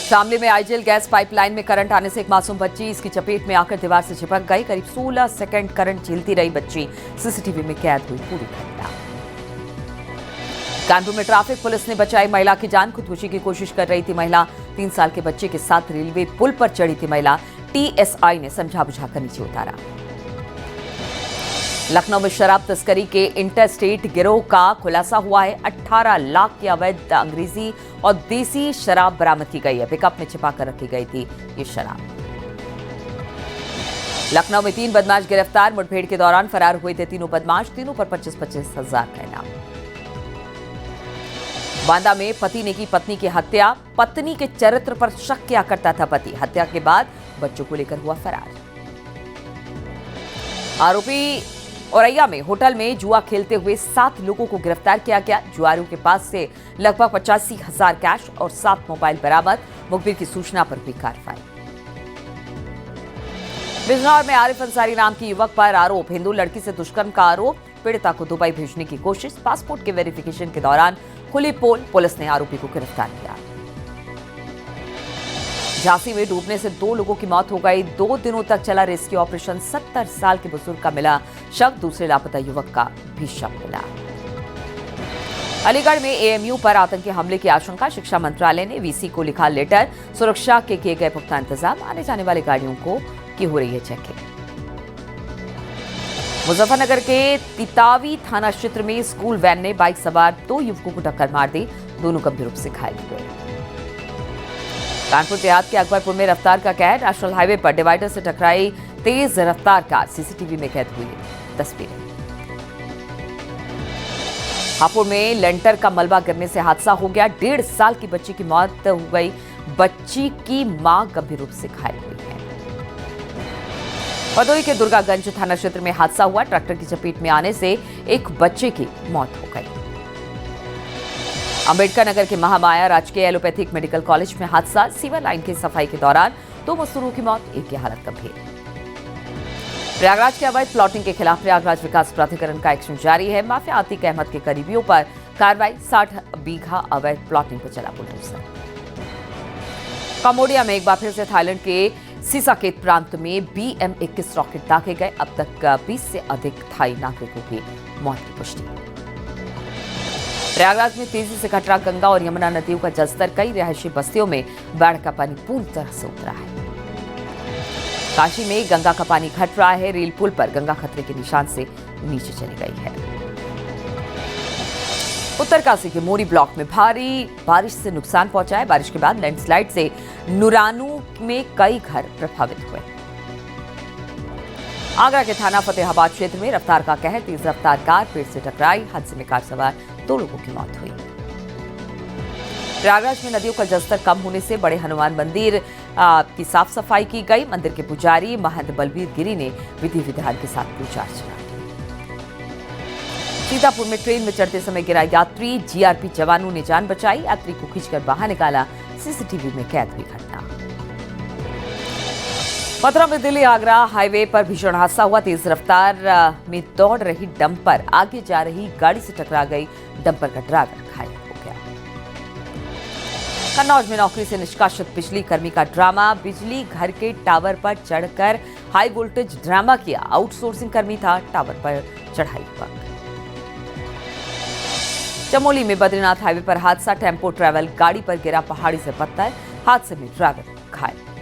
शामली में IGL gas pipeline में current आने से एक मासूम बच्ची इसकी चपेट में आकर दीवार से चिपक गई। करीब 16 सेकंड करंट झेलती रही बच्ची सीसीटीवी में कैद हुई पूरी घटना। कानपुर में ट्रैफिक पुलिस ने बचाई महिला की जान। खुदकुशी की कोशिश कर रही थी महिला। 3 साल के बच्चे के साथ रेलवे पुल पर चढ़ी थी महिला। टीएसआई ने समझा बुझाकर नीचे उतारा। लखनऊ में शराब तस्करी के इंटरस्टेट गिरोह का खुलासा हुआ है। 18 लाख की अवैध अंग्रेजी और देसी शराब बरामद की गई है। पिकअप में छिपाकर रखी गई थी ये शराब। लखनऊ में 3 बदमाश गिरफ्तार। मुठभेड़ के दौरान फरार हुए थे तीनों बदमाश। तीनों पर 25-25 हजार का इनाम। बांदा में पति ने की पत्नी की हत्या। पत्नी के चरित्र पर शक किया करता था पति। हत्या के बाद बच्चों को लेकर हुआ फरार। आरोपी औरैया में होटल में जुआ खेलते हुए 7 लोगों को गिरफ्तार किया गया। जुआरियों के पास से लगभग 85,000 कैश और 7 मोबाइल बरामद। मुखबिर की सूचना पर हुई कार्रवाई। बिजनौर में आरिफ अंसारी नाम की युवक पर आरोप। हिंदू लड़की से दुष्कर्म का आरोप। पीड़िता को दुबई भेजने की कोशिश। पासपोर्ट के वेरिफिकेशन के दौरान खुली पोल। पुलिस ने आरोपी को गिरफ्तार किया। झांसी में डूबने से 2 लोगों की मौत हो गई। 2 दिनों तक चला रेस्क्यू ऑपरेशन। 70 साल के बुजुर्ग का मिला शव। दूसरे लापता युवक का भी शव मिला। अलीगढ़ में एएमयू पर आतंकी हमले की आशंका। शिक्षा मंत्रालय ने वीसी को लिखा लेटर। सुरक्षा के किए गए पुख्ता इंतजाम। आने जाने वाली गाड़ियों को की हो रही है चेकिंग। मुजफ्फरनगर के तितावी थाना क्षेत्र में स्कूल वैन ने बाइक सवार 2 युवकों को टक्कर मार दी। दोनों गंभीर रूप से घायल हुए। कानपुर देहात के अकबरपुर में रफ्तार का कहर। नेशनल हाईवे पर डिवाइडर से टकराई तेज रफ्तार कार। सीसीटीवी में कैद हुई तस्वीरें। हापुड़ में लेंटर का मलबा गिरने से हादसा हो गया। 1.5 साल की बच्ची की मौत हो गई। बच्ची की मां गंभीर रूप से घायल हुई है। भदोही के दुर्गागंज थाना क्षेत्र में हादसा हुआ। ट्रैक्टर की चपेट में आने से एक बच्चे की मौत हो गई। अंबेडकर नगर के महामाया राजकीय एलोपैथिक मेडिकल कॉलेज में हादसा। सीवर लाइन की सफाई के दौरान 2 मजदूरों की मौत। एक की हालत गंभीर। प्रयागराज के अवैध प्लॉटिंग के खिलाफ प्रयागराज विकास प्राधिकरण का एक्शन जारी है। माफिया आतिक अहमद के करीबियों पर कार्रवाई। 60 बीघा अवैध प्लॉटिंग पर चला बुलडोजर। कंबोडिया में एक बार फिर से थाईलैंड के सिसाकेत प्रांत में BM-21 रॉकेट दागे गए। अब तक 20 से अधिक थाई नागरिकों की मौत की पुष्टि। प्रयागराज में तेजी से घट रहा गंगा और यमुना नदियों का जलस्तर। कई रिहायशी बस्तियों में बाढ़ का पानी पूरी तरह से उतरा है। काशी में गंगा का पानी घट रहा है। रेल पुल पर गंगा खतरे के निशान से नीचे चली गई है। उत्तरकाशी के मोरी ब्लॉक में भारी बारिश से नुकसान पहुंचा है। बारिश के बाद लैंडस्लाइड से नुरानू में कई घर प्रभावित हुए। आगरा के थाना फतेहाबाद क्षेत्र में रफ्तार का कहर। तेज रफ्तार कार पेड़ से टकराई। हादसे में कार सवार 2 लोगों की मौत हुई। प्रयागराज में नदियों का जलस्तर कम होने से बड़े हनुमान मंदिर की साफ सफाई की गई। मंदिर के पुजारी महंत बलबीर गिरी ने विधि विधान के साथ पूजा अर्चना की। सीतापुर में ट्रेन में चढ़ते समय गिरा यात्री। जीआरपी जवानों ने जान बचाई। यात्री को खींचकर बाहर निकाला। सीसीटीवी में कैद हुई घटना। मथुरा में दिल्ली आगरा हाईवे पर भीषण हादसा हुआ। तेज रफ्तार में दौड़ रही डंपर आगे जा रही गाड़ी से टकरा गई। डंपर का ड्राइवर घायल हो गया। कन्नौज में नौकरी से निष्कासित बिजली कर्मी का ड्रामा। बिजली घर के टावर पर चढ़कर हाई वोल्टेज ड्रामा किया। आउटसोर्सिंग कर्मी था। टावर पर चढ़ाई युवक। चमोली में बद्रीनाथ हाईवे पर हादसा। टेम्पो ट्रैवल गाड़ी पर गिरा पहाड़ी से पत्थर। हादसे में ड्राइवर घायल।